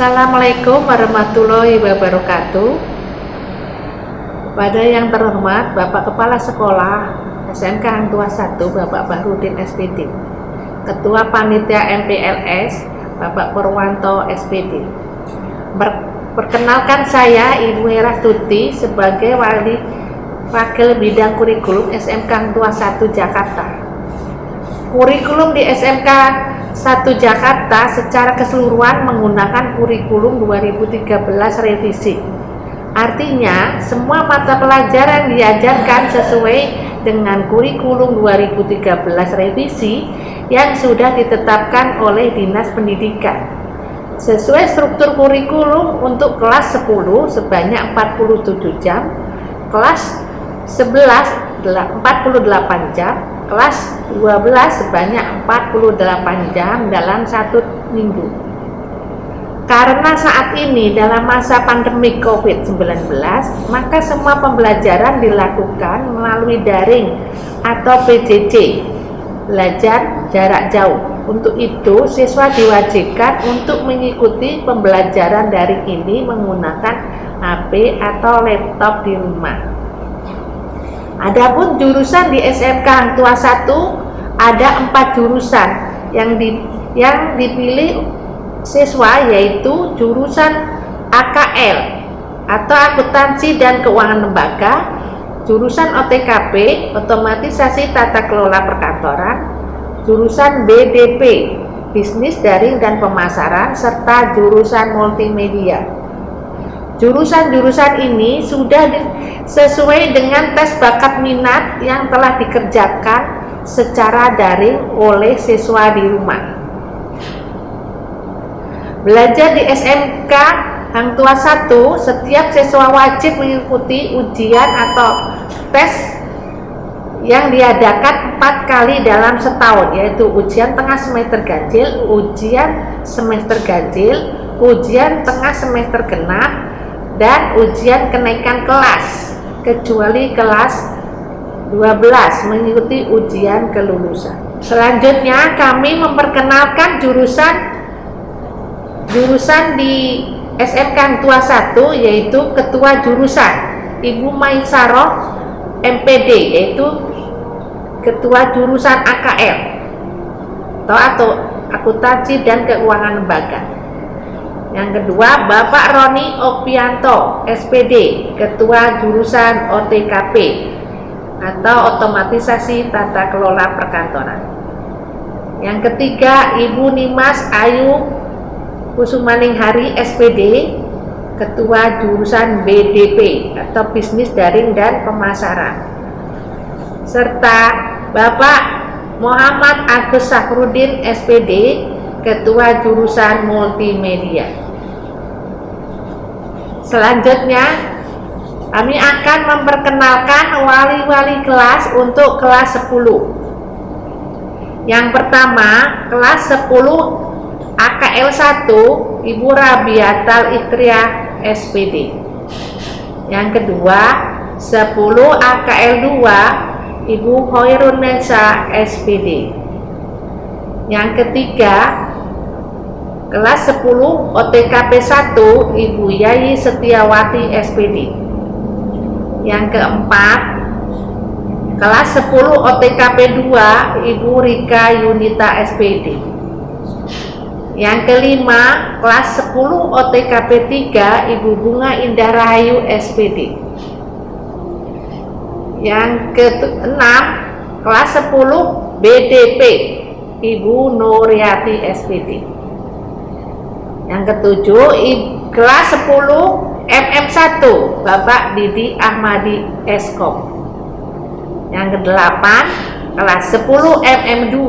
Assalamualaikum warahmatullahi wabarakatuh. Pada yang terhormat Bapak Kepala Sekolah SMK Hang Tuah 1 Bapak Bahrudin SPD, Ketua Panitia MPLS Bapak Purwanto SPD. Perkenalkan, saya Ibu Hera Tuti sebagai Wakil Bidang Kurikulum SMK Hang Tuah 1 Jakarta. Kurikulum di SMK 1 Jakarta secara keseluruhan menggunakan kurikulum 2013 revisi. Artinya, semua mata pelajaran diajarkan sesuai dengan kurikulum 2013 revisi yang sudah ditetapkan oleh Dinas Pendidikan. Sesuai struktur kurikulum, untuk kelas 10 sebanyak 47 jam, kelas 11 48 jam, kelas 12 sebanyak 48 jam dalam satu minggu. Karena saat ini dalam masa pandemi COVID-19, maka semua pembelajaran dilakukan melalui daring atau PJJ, belajar jarak jauh. Untuk itu, siswa diwajibkan untuk mengikuti pembelajaran daring ini menggunakan HP atau laptop di rumah. Adapun jurusan di SMK Hang Tuah 1 ada 4 jurusan yang dipilih siswa, yaitu jurusan AKL atau Akuntansi dan Keuangan Lembaga, jurusan OTKP Otomatisasi Tata Kelola Perkantoran, jurusan BDP Bisnis Daring dan Pemasaran, serta jurusan Multimedia. Jurusan-jurusan ini sudah sesuai dengan tes bakat minat yang telah dikerjakan secara daring oleh siswa di rumah. Belajar di SMK Hang Tuah 1, setiap siswa wajib mengikuti ujian atau tes yang diadakan 4 kali dalam setahun, yaitu ujian tengah semester ganjil, ujian semester ganjil, ujian tengah semester genap, dan ujian kenaikan kelas, kecuali kelas 12 mengikuti ujian kelulusan. Selanjutnya kami memperkenalkan jurusan di SMK Hang Tuah 1, yaitu Ketua Jurusan Ibu Maisaroh MPD, yaitu Ketua Jurusan AKL atau Akuntansi dan Keuangan Lembaga. Yang kedua, Bapak Roni Opianto SPD, Ketua Jurusan OTKP atau Otomatisasi Tata Kelola Perkantoran. Yang ketiga, Ibu Nimas Ayu Kusumaninghardi SPD, Ketua Jurusan BDP atau Bisnis Daring dan Pemasaran. Serta Bapak Muhammad Agus Safrudin SPD, Ketua Jurusan Multimedia. Selanjutnya, kami akan memperkenalkan wali-wali kelas untuk kelas 10. Yang pertama, kelas 10 AKL 1, Ibu Rabiatal Ikhtiar SPD. Yang kedua, 10 AKL 2, Ibu Hoirunisa SPD. Yang ketiga, kelas 10 OTKP 1, Ibu Yayi Setiawati SPD. Yang keempat, kelas 10 OTKP 2, Ibu Rika Yunita SPD. Yang kelima, kelas 10 OTKP 3, Ibu Bunga Indah Rahayu SPD. Yang keenam, kelas 10 BDP, Ibu Nuriati SPD. Yang ketujuh, kelas 10 MM1, Bapak Didi Ahmadi Eskom. Yang kedelapan, kelas 10 MM2,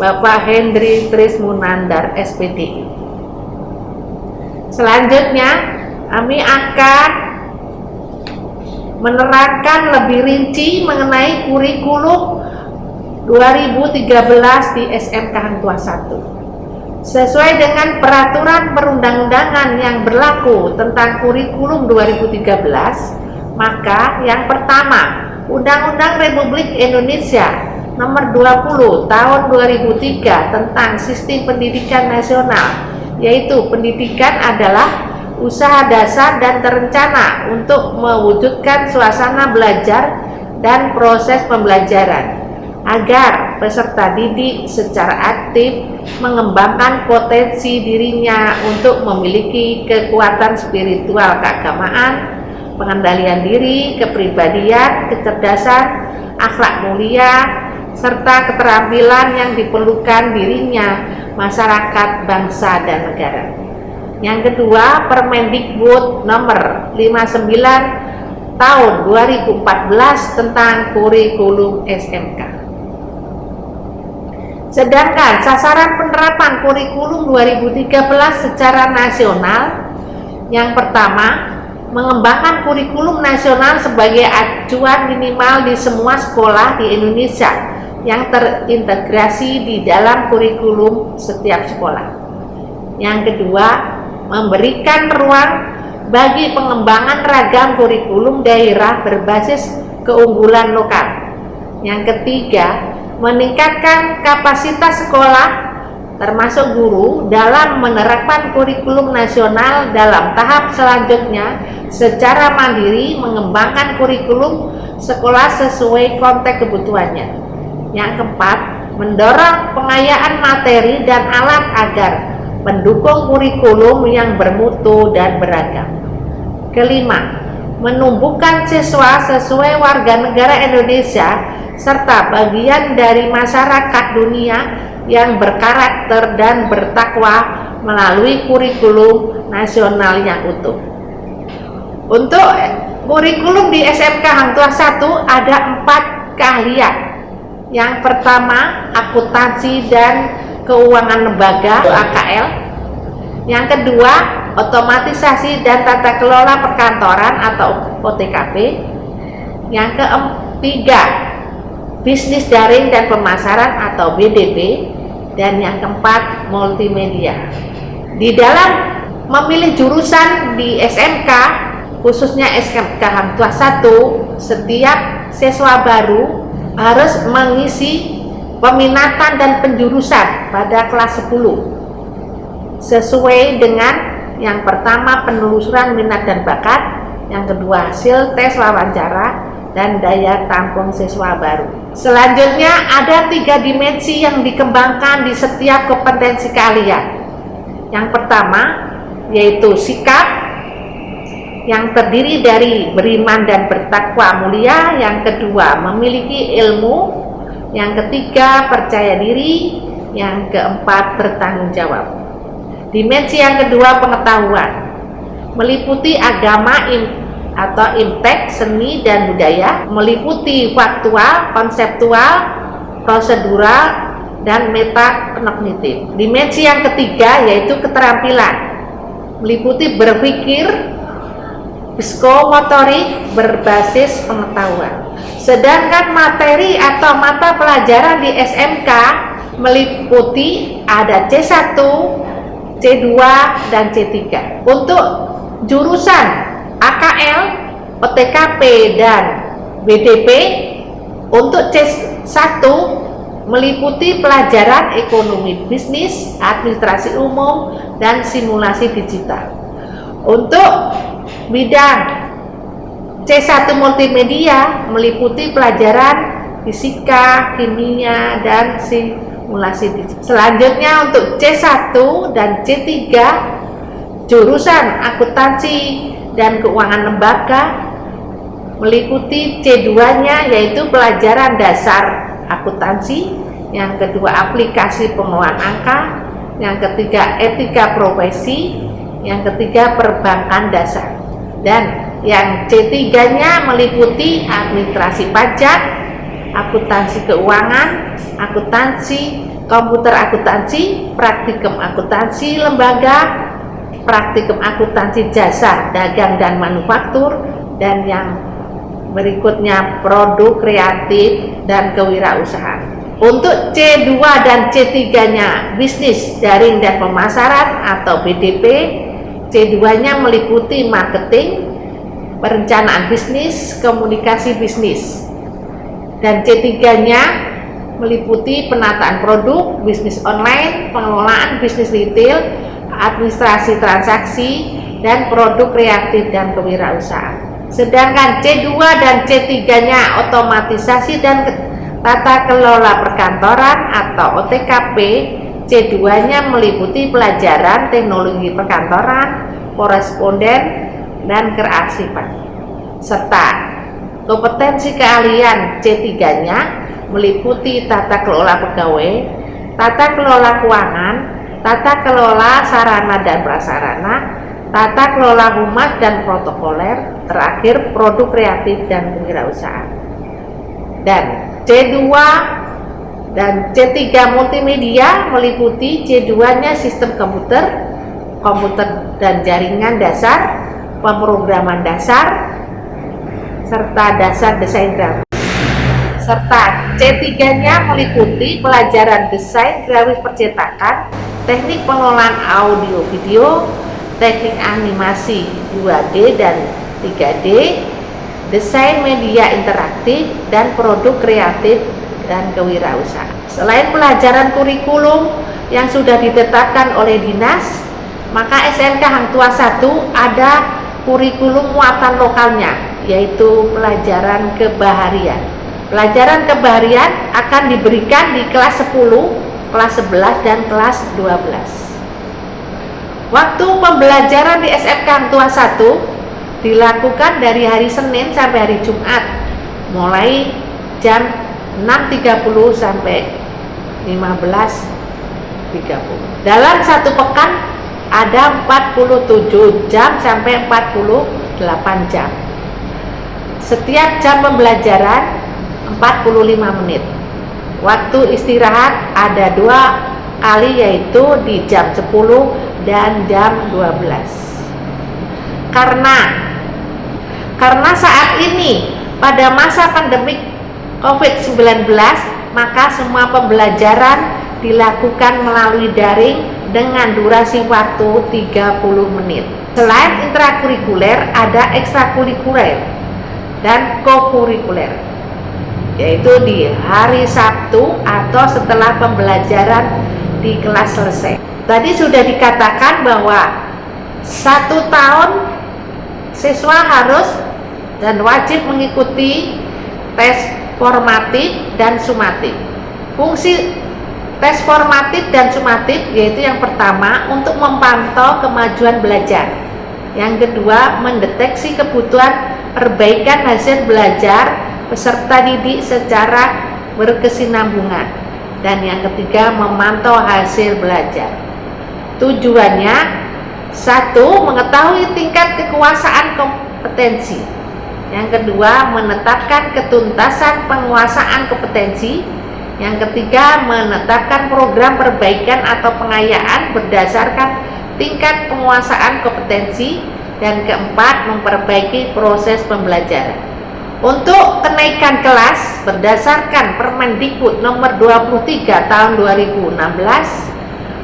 Bapak Hendri Trismunandar SPDI. Selanjutnya kami akan menerangkan lebih rinci mengenai kurikulum 2013 di SMK Hang Tuah 1. Sesuai dengan peraturan perundang-undangan yang berlaku tentang kurikulum 2013, maka yang pertama, Undang-Undang Republik Indonesia Nomor 20 Tahun 2003 tentang Sistem Pendidikan Nasional, yaitu pendidikan adalah usaha dasar dan terencana untuk mewujudkan suasana belajar dan proses pembelajaran agar peserta didik secara aktif mengembangkan potensi dirinya untuk memiliki kekuatan spiritual keagamaan, pengendalian diri, kepribadian, kecerdasan, akhlak mulia, serta keterampilan yang diperlukan dirinya, masyarakat, bangsa, dan negara. Yang kedua, Permendikbud nomor 59 tahun 2014 tentang kurikulum SMK. Sedangkan sasaran penerapan kurikulum 2013 secara nasional, yang pertama, mengembangkan kurikulum nasional sebagai acuan minimal di semua sekolah di Indonesia yang terintegrasi di dalam kurikulum setiap sekolah. Yang kedua, memberikan ruang bagi pengembangan ragam kurikulum daerah berbasis keunggulan lokal. Yang ketiga, meningkatkan kapasitas sekolah termasuk guru dalam menerapkan kurikulum nasional dalam tahap selanjutnya secara mandiri mengembangkan kurikulum sekolah sesuai konteks kebutuhannya. Yang keempat, mendorong pengayaan materi dan alat agar mendukung kurikulum yang bermutu dan beragam. Kelima, menumbuhkan siswa sesuai warga negara Indonesia serta bagian dari masyarakat dunia yang berkarakter dan bertakwa melalui kurikulum nasional yang utuh. Untuk kurikulum di SMK Hang Tuah 1 ada 4 keahlian. Yang pertama, akuntansi dan keuangan lembaga (AKL). Yang kedua, otomatisasi dan tata kelola perkantoran atau OTKP. Yang ketiga, bisnis daring dan pemasaran atau BDP. Dan yang keempat, multimedia. Di dalam memilih jurusan di SMK, khususnya SMK Hang Tuah 1, setiap siswa baru harus mengisi peminatan dan penjurusan pada kelas 10 sesuai dengan yang pertama penelusuran minat dan bakat, yang kedua hasil tes wawancara, dan daya tampung siswa baru. Selanjutnya ada 3 dimensi yang dikembangkan di setiap kompetensi keahlian. Yang pertama yaitu sikap yang terdiri dari beriman dan bertakwa mulia. Yang kedua memiliki ilmu. Yang ketiga percaya diri. Yang keempat bertanggung jawab. Dimensi yang kedua pengetahuan meliputi agama atau impact, seni dan budaya, meliputi faktual, konseptual, prosedural, dan metakognitif. Dimensi yang ketiga yaitu keterampilan meliputi berpikir, psikomotorik berbasis pengetahuan. Sedangkan materi atau mata pelajaran di SMK meliputi ada C1, C2, dan C3. Untuk jurusan AKL, OTKP, dan BDP, untuk C1 meliputi pelajaran ekonomi bisnis, administrasi umum, dan simulasi digital. Untuk bidang C1 multimedia meliputi pelajaran fisika, kimia, dan simulasi digital. Selanjutnya untuk C1 dan C3 jurusan akuntansi dan keuangan lembaga meliputi C2-nya yaitu pelajaran dasar akuntansi, yang kedua aplikasi pengelolaan angka, yang ketiga etika profesi, yang ketiga perbankan dasar, dan yang C3-nya meliputi administrasi pajak, akuntansi keuangan, akuntansi, komputer akuntansi, praktikum akuntansi lembaga, praktikum akuntansi jasa, dagang dan manufaktur, dan yang berikutnya produk kreatif dan kewirausahaan. Untuk C2 dan C3-nya bisnis daring dan pemasaran atau BDP, C2-nya meliputi marketing, perencanaan bisnis, komunikasi bisnis, dan C3-nya meliputi penataan produk, bisnis online, pengelolaan bisnis retail, administrasi transaksi, dan produk kreatif dan kewirausahaan. Sedangkan C2 dan C3-nya otomatisasi dan tata kelola perkantoran atau OTKP, C2-nya meliputi pelajaran teknologi perkantoran, koresponden, dan kearsipan. Serta kompetensi keahlian C3-nya meliputi tata kelola pegawai, tata kelola keuangan, tata kelola sarana dan prasarana, tata kelola humas dan protokoler, terakhir produk kreatif dan kewirausahaan. Dan C2 dan C3 multimedia meliputi C2-nya sistem komputer, komputer dan jaringan dasar, pemrograman dasar, serta dasar desain grafis. Serta C3-nya meliputi pelajaran desain grafis percetakan, teknik pengelolaan audio video, teknik animasi 2D dan 3D, desain media interaktif, dan produk kreatif dan kewirausahaan. Selain pelajaran kurikulum yang sudah ditetapkan oleh dinas, maka SMK Hang Tuah 1 ada kurikulum muatan lokalnya, yaitu pelajaran kebaharian. Pelajaran kebaharian akan diberikan di kelas 10, kelas 11, dan kelas 12. Waktu pembelajaran di SMK Hang Tuah 1 dilakukan dari hari Senin sampai hari Jumat, mulai jam 6.30 sampai 15.30. Dalam satu pekan ada 47 jam sampai 48 jam. Setiap jam pembelajaran 45 menit. Waktu istirahat ada 2 kali, yaitu di jam 10 dan jam 12. Karena saat ini pada masa pandemik COVID-19, maka semua pembelajaran dilakukan melalui daring dengan durasi waktu 30 menit. Selain intrakurikuler, ada ekstrakurikuler dan kokurikuler, yaitu di hari Sabtu atau setelah pembelajaran di kelas selesai. Tadi sudah dikatakan bahwa 1 tahun siswa harus dan wajib mengikuti tes formatif dan sumatif. Fungsi tes formatif dan sumatif yaitu yang pertama untuk memantau kemajuan belajar, yang kedua mendeteksi kebutuhan perbaikan hasil belajar peserta didik secara berkesinambungan, dan yang ketiga memantau hasil belajar. Tujuannya: 1. Mengetahui tingkat kekuasaan kompetensi. Yang kedua, menetapkan ketuntasan penguasaan kompetensi. Yang ketiga, menetapkan program perbaikan atau pengayaan berdasarkan tingkat penguasaan kompetensi. Dan keempat, memperbaiki proses pembelajaran. Untuk kenaikan kelas berdasarkan Permendikbud nomor 23 tahun 2016,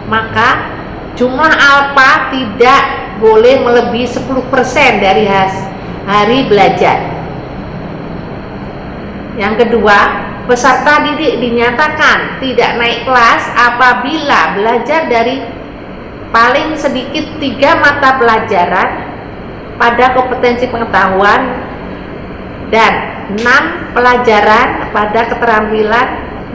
maka jumlah alfa tidak boleh melebihi 10% dari hari belajar. Yang kedua, peserta didik dinyatakan tidak naik kelas apabila belajar dari paling sedikit 3 mata pelajaran pada kompetensi pengetahuan dan 6 pelajaran pada keterampilan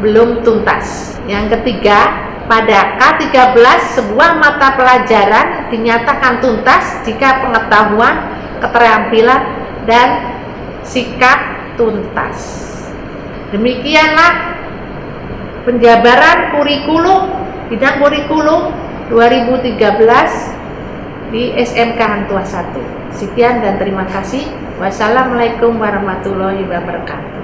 belum tuntas. Yang ketiga, pada K13 sebuah mata pelajaran dinyatakan tuntas jika pengetahuan, keterampilan, dan sikap tuntas. Demikianlah penjabaran kurikulum, bidang kurikulum 2013 di SMK Hang Tuah 1. Sekian dan terima kasih. Wassalamualaikum warahmatullahi wabarakatuh.